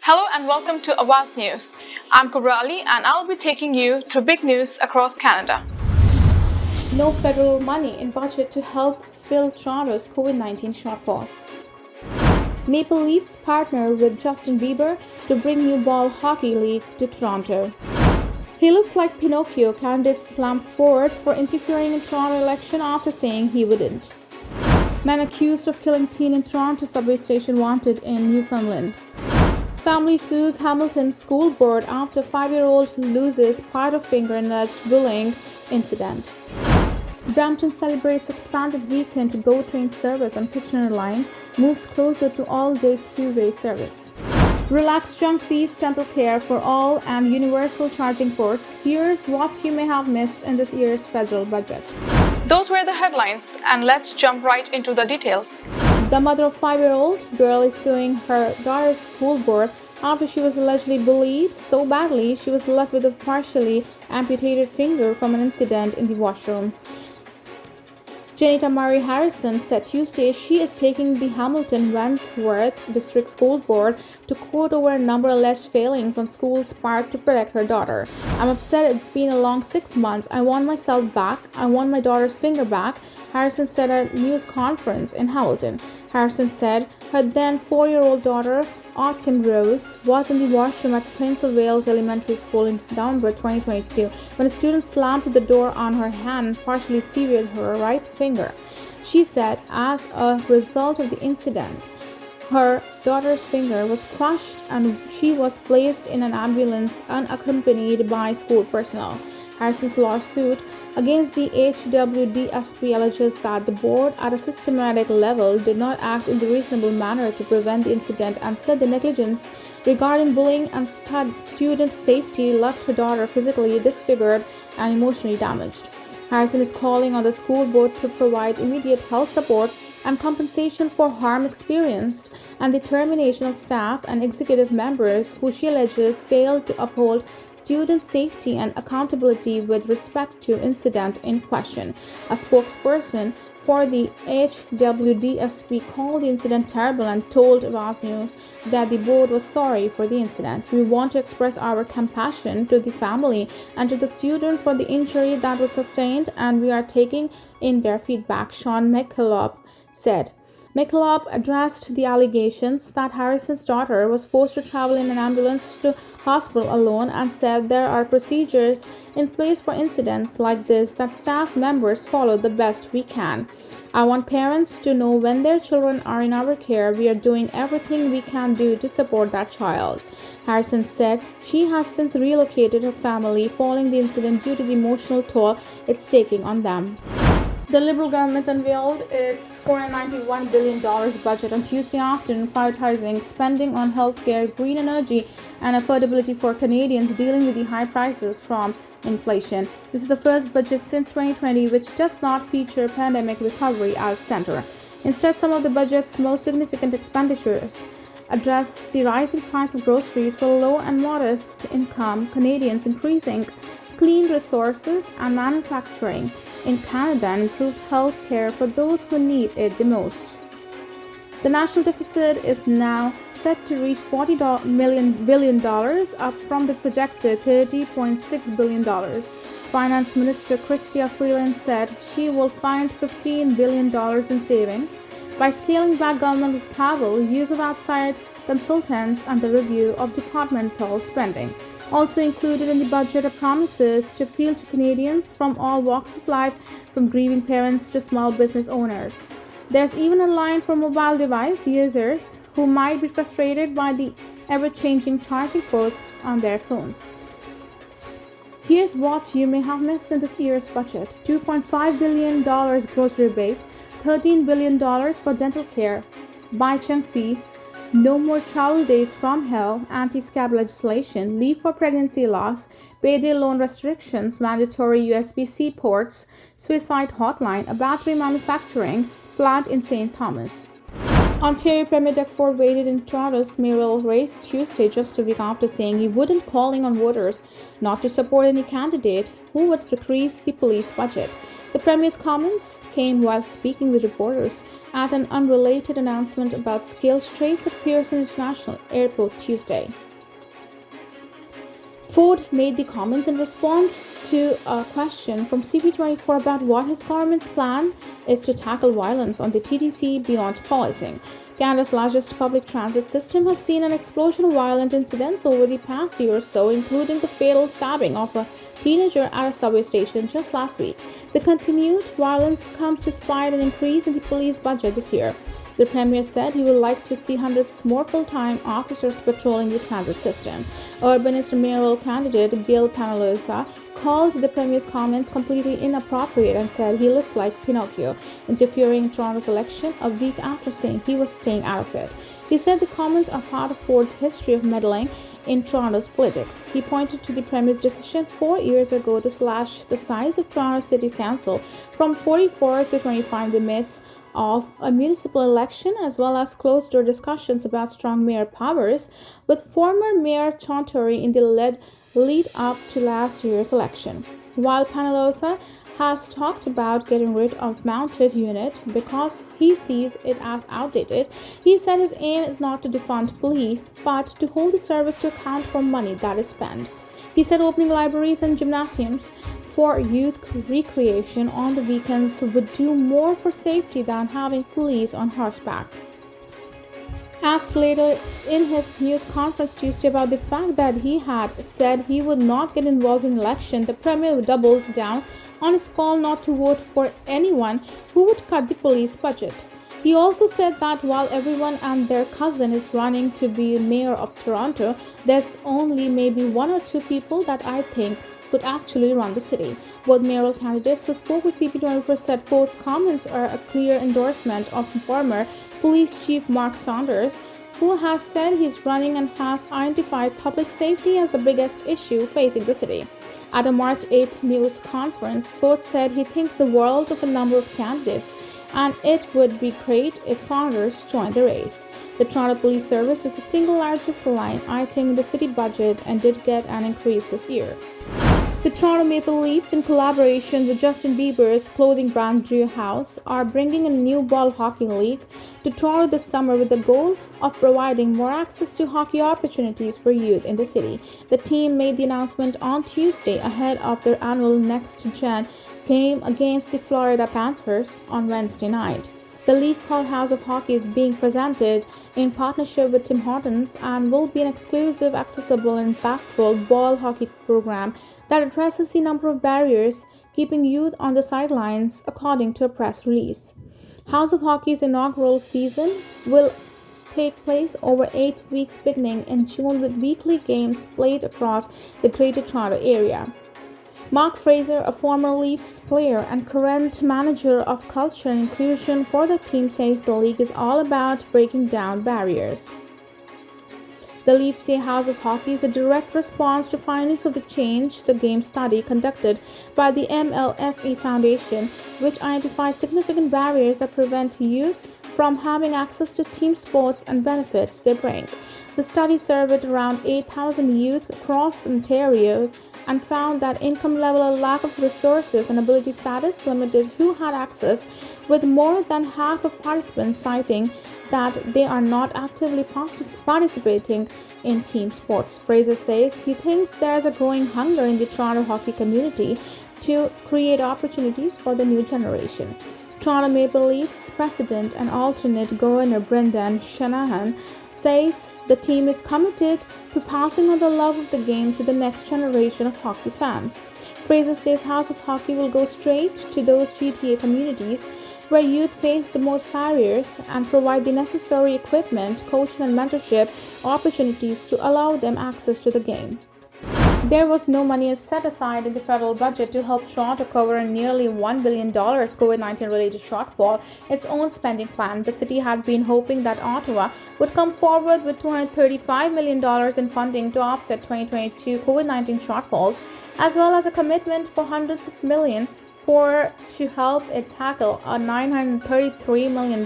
Hello and welcome to Awaz News. I'm Kubrali and I'll be taking you through big news across Canada. No federal money in budget to help fill Toronto's COVID-19 shortfall. Maple Leafs partner with Justin Bieber to bring new ball hockey league to Toronto. He looks like Pinocchio, candidates slammed forward for interfering in Toronto election after saying he wouldn't. Man accused of killing teen in Toronto subway station wanted in Newfoundland. Family sues Hamilton School Board after 5-year-old loses part of finger in alleged bullying incident. Brampton celebrates expanded weekend GO train service on Kitchener Line, moves closer to all-day two-way service. Relaxed junk fees, dental care for all, and universal charging ports. Here's what you may have missed in this year's federal budget. Those were the headlines, and let's jump right into the details. The mother of 5-year-old girl is suing her daughter's school board after she was allegedly bullied so badly she was left with a partially amputated finger from an incident in the washroom. Janita Murray Harrison said Tuesday she is taking the Hamilton Wentworth District School Board to court over a number of alleged failings on school's part to protect her daughter. I'm upset, it's been a long 6 months. I want myself back. I want my daughter's finger back, Harrison said at a news conference in Hamilton. Harrison said her then 4-year-old daughter, Autumn Rose, was in the washroom at Prince of Wales Elementary School in November 2022 when a student slammed the door on her hand and partially severed her right finger. She said as a result of the incident, her daughter's finger was crushed and she was placed in an ambulance unaccompanied by school personnel. Harrison's lawsuit against the HWDSP alleges that the board at a systematic level did not act in the reasonable manner to prevent the incident and said the negligence regarding bullying and student safety left her daughter physically disfigured and emotionally damaged. Harrison is calling on the school board to provide immediate health support and compensation for harm experienced and the termination of staff and executive members who she alleges failed to uphold student safety and accountability with respect to incident in question. A spokesperson for the HWDSP called the incident terrible and told Awaz News that the board was sorry for the incident. We want to express our compassion to the family and to the student for the injury that was sustained, and we are taking in their feedback, Sean McKillop said. McKillop addressed the allegations that Harrison's daughter was forced to travel in an ambulance to hospital alone and said there are procedures in place for incidents like this that staff members follow the best we can. I want parents to know when their children are in our care, we are doing everything we can do to support that child. Harrison said she has since relocated her family following the incident due to the emotional toll it's taking on them. The Liberal government unveiled its $491 billion budget on Tuesday afternoon, prioritizing spending on healthcare, green energy, and affordability for Canadians dealing with the high prices from inflation. This is the first budget since 2020 which does not feature pandemic recovery at its center. Instead, some of the budget's most significant expenditures address the rising price of groceries for low and modest income Canadians, increasing clean resources and manufacturing in Canada, and improved health care for those who need it the most. The national deficit is now set to reach $40 billion, up from the projected $30.6 billion. Finance Minister Chrystia Freeland said she will find $15 billion in savings by scaling back government travel, use of outside consultants, and the review of departmental spending. Also included in the budget are promises to appeal to Canadians from all walks of life, from grieving parents to small business owners. There's even a line for mobile device users who might be frustrated by the ever-changing charging ports on their phones. Here's what you may have missed in this year's budget: $2.5 billion grocery rebate, $13 billion for dental care, buy junk fees, no more travel days from hell, anti-scab legislation, leave for pregnancy loss, payday loan restrictions, mandatory USB-C ports, suicide hotline, a battery manufacturing plant in St. Thomas. Ontario Premier Doug Ford waited in Toronto's mayoral race Tuesday, just a week after saying he wouldn't calling on voters not to support any candidate who would decrease the police budget. The Premier's comments came while speaking with reporters at an unrelated announcement about scale trades at Pearson International Airport Tuesday. Ford made the comments in response to a question from CP24 about what his government's plan is to tackle violence on the TTC beyond policing. Canada's largest public transit system has seen an explosion of violent incidents over the past year or so, including the fatal stabbing of a teenager at a subway station just last week. The continued violence comes despite an increase in the police budget this year. The Premier said he would like to see hundreds more full-time officers patrolling the transit system. Urbanist mayoral candidate Gil Panalosa called the Premier's comments completely inappropriate and said he looks like Pinocchio, interfering in Toronto's election a week after saying he was staying out of it. He said the comments are part of Ford's history of meddling in Toronto's politics. He pointed to the Premier's decision 4 years ago to slash the size of Toronto City Council from 44 to 25 in the midst of a municipal election, as well as closed-door discussions about strong mayor powers with former Mayor Tontori in the lead up to last year's election. While Panalosa has talked about getting rid of mounted unit because he sees it as outdated, he said his aim is not to defund police, but to hold the service to account for money that is spent. He said opening libraries and gymnasiums for youth recreation on the weekends would do more for safety than having police on horseback. Asked later in his news conference Tuesday about the fact that he had said he would not get involved in election, the Premier doubled down on his call not to vote for anyone who would cut the police budget. He also said that while everyone and their cousin is running to be mayor of Toronto, there's only maybe one or two people that I think could actually run the city. Both mayoral candidates who spoke with CP24 said Ford's comments are a clear endorsement of former Police Chief Mark Saunders, who has said he's running and has identified public safety as the biggest issue facing the city. At a March 8th news conference, Ford said he thinks the world of a number of candidates and it would be great if Saunders joined the race. The Toronto Police Service is the single largest line item in the city budget and did get an increase this year. The Toronto Maple Leafs, in collaboration with Justin Bieber's clothing brand Drew House, are bringing a new ball hockey league to Toronto this summer with the goal of providing more access to hockey opportunities for youth in the city. The team made the announcement on Tuesday ahead of their annual Next Gen game against the Florida Panthers on Wednesday night. The league called House of Hockey is being presented in partnership with Tim Hortons and will be an exclusive, accessible, and impactful ball hockey program that addresses the number of barriers keeping youth on the sidelines, according to a press release. House of Hockey's inaugural season will take place over 8 weeks beginning in June with weekly games played across the Greater Toronto area. Mark Fraser, a former Leafs player and current manager of culture and inclusion for the team, says the league is all about breaking down barriers. The Leafs say House of Hockey is a direct response to findings of the Change the Game study conducted by the MLSE Foundation, which identified significant barriers that prevent youth from having access to team sports and benefits they bring. The study surveyed around 8,000 youth across Ontario and found that income level, lack of resources, and ability status limited who had access, with more than half of participants citing that they are not actively participating in team sports. Fraser says he thinks there is a growing hunger in the Toronto hockey community to create opportunities for the new generation. Toronto Maple Leafs president and alternate governor Brendan Shanahan says the team is committed to passing on the love of the game to the next generation of hockey fans. Fraser says House of Hockey will go straight to those GTA communities where youth face the most barriers and provide the necessary equipment, coaching, and mentorship opportunities to allow them access to the game. There was no money set aside in the federal budget to help Toronto cover a nearly $1 billion COVID-19 related shortfall, its own spending plan. The city had been hoping that Ottawa would come forward with $235 million in funding to offset 2022 COVID-19 shortfalls, as well as a commitment for hundreds of millions to help it tackle a $933 million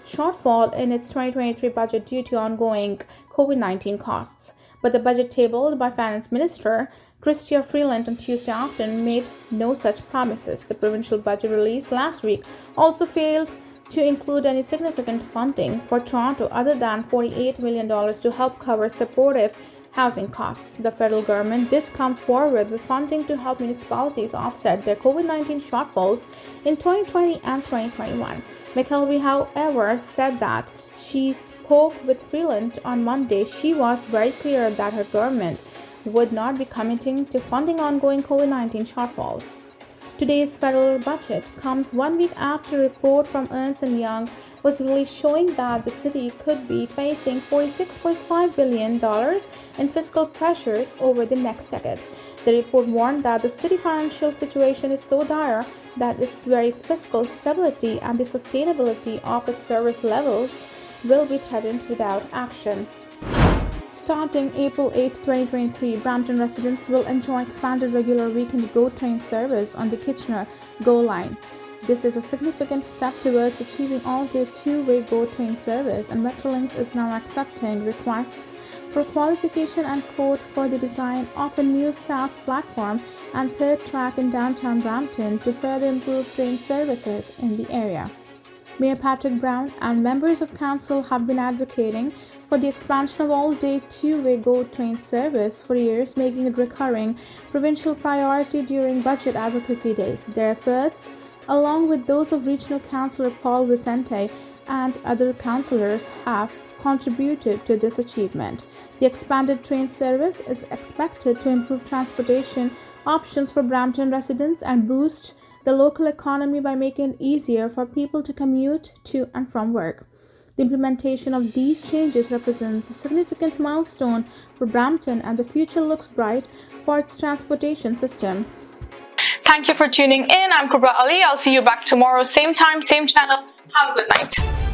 shortfall in its 2023 budget due to ongoing COVID-19 costs. But the budget tabled by Finance Minister Chrystia Freeland on Tuesday afternoon made no such promises. The provincial budget released last week also failed to include any significant funding for Toronto other than $48 million to help cover supportive housing costs. The federal government did come forward with funding to help municipalities offset their COVID-19 shortfalls in 2020 and 2021. McKelvey, however, said that she spoke with Freeland on Monday. She was very clear that her government would not be committing to funding ongoing COVID-19 shortfalls. Today's federal budget comes 1 week after a report from Ernst & Young was released showing that the city could be facing $46.5 billion in fiscal pressures over the next decade. The report warned that the city financial situation is so dire that its very fiscal stability and the sustainability of its service levels will be threatened without action. Starting April 8, 2023, Brampton residents will enjoy expanded regular weekend GO train service on the Kitchener GO line. This is a significant step towards achieving all-day two-way GO train service, and Metrolinx is now accepting requests for qualification and quote for the design of a new south platform and third track in downtown Brampton to further improve train services in the area. Mayor Patrick Brown and members of council have been advocating for the expansion of all-day two-way GO train service for years, making it recurring provincial priority during budget advocacy days. Their efforts, along with those of Regional Councillor Paul Vicente and other councillors, have contributed to this achievement. The expanded train service is expected to improve transportation options for Brampton residents and boost the local economy by making it easier for people to commute to and from work. The implementation of these changes represents a significant milestone for Brampton, and the future looks bright for its transportation system. Thank you for tuning in. I'm Kubra Ali. I'll see you back tomorrow, same time, same channel. Have a good night.